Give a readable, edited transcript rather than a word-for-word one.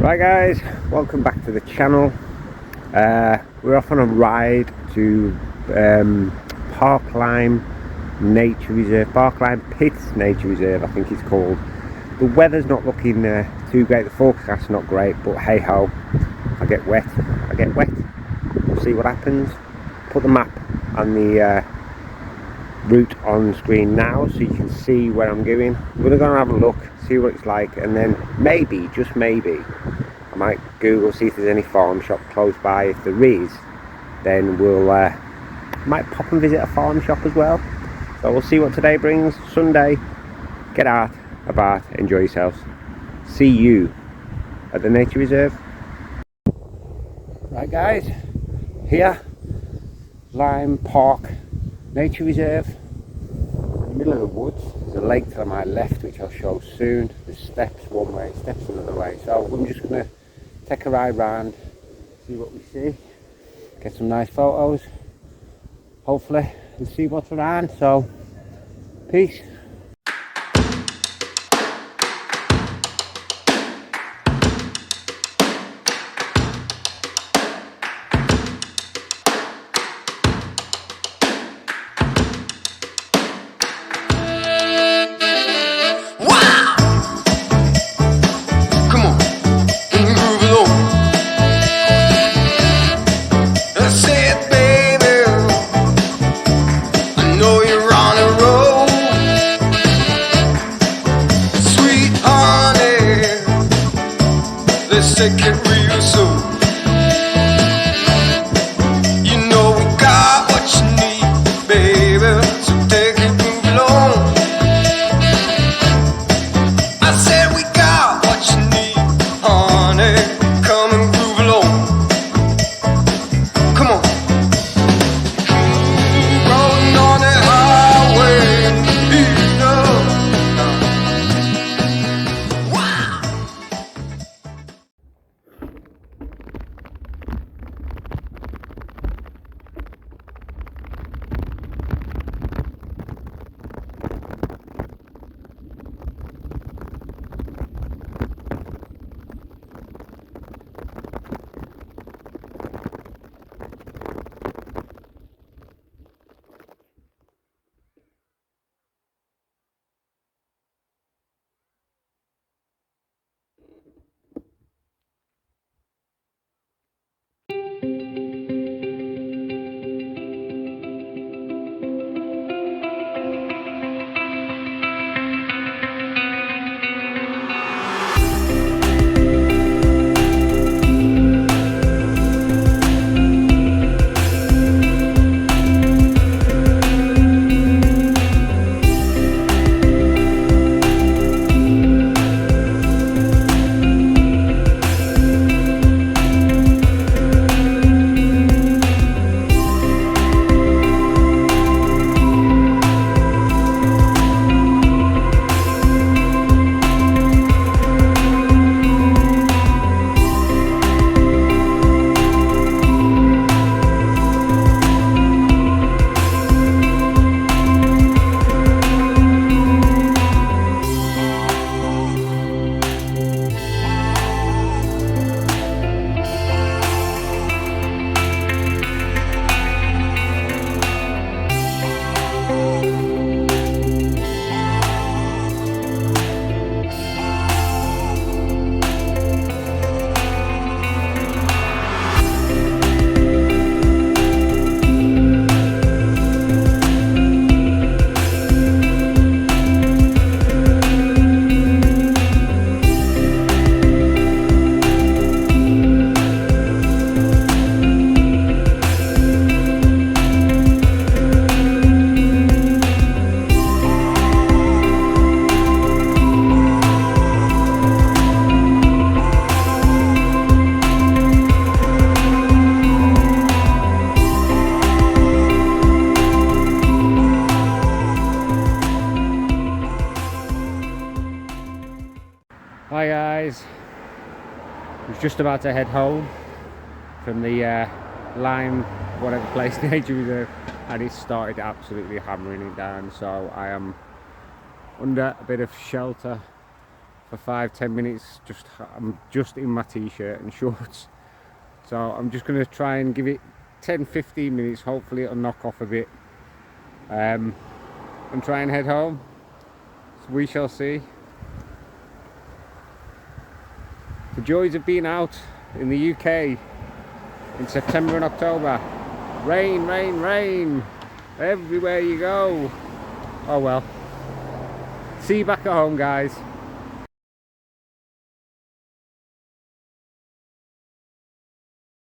Right guys, welcome back to the channel. We're off on a ride to Parkline Nature Reserve, Parkline Pits Nature Reserve I think it's called. The weather's not looking too great, the forecast's not great, but hey ho, I get wet. We'll see what happens. Put the map and the route on screen now so you can see where I'm going. We're gonna go and have a look, see what it's like, and then maybe, just maybe, I might Google, see if there's any farm shop close by. If there is, then we'll might pop and visit a farm shop as well. So we'll see what today brings. Sunday, get out, about, enjoy yourselves. See you at the nature reserve. Right guys, here, Lime Park Nature Reserve, in the middle of the woods. There's a lake to my left which I'll show soon. There's steps one way, steps another way. So I'm just going to take a ride round, see what we see, get some nice photos, hopefully, and see what's around. So, peace. Take it real soon. You know we got what you need, baby. So take it, move along. I said we got what you need, honey. Come and groove along. Come on. Rolling on the highway, you know. Wow. Hi guys, I was just about to head home from the Lime whatever place nature reserve, and it started absolutely hammering it down, so I am under a bit of shelter for 5-10 minutes. I'm just in my t-shirt and shorts, so I'm just going to try and give it 10-15 minutes. Hopefully it'll knock off a bit, and try and head home. So we shall see. The joys of being out in the UK in September and October. Rain, rain, rain everywhere you go. Oh well. See you back at home, guys.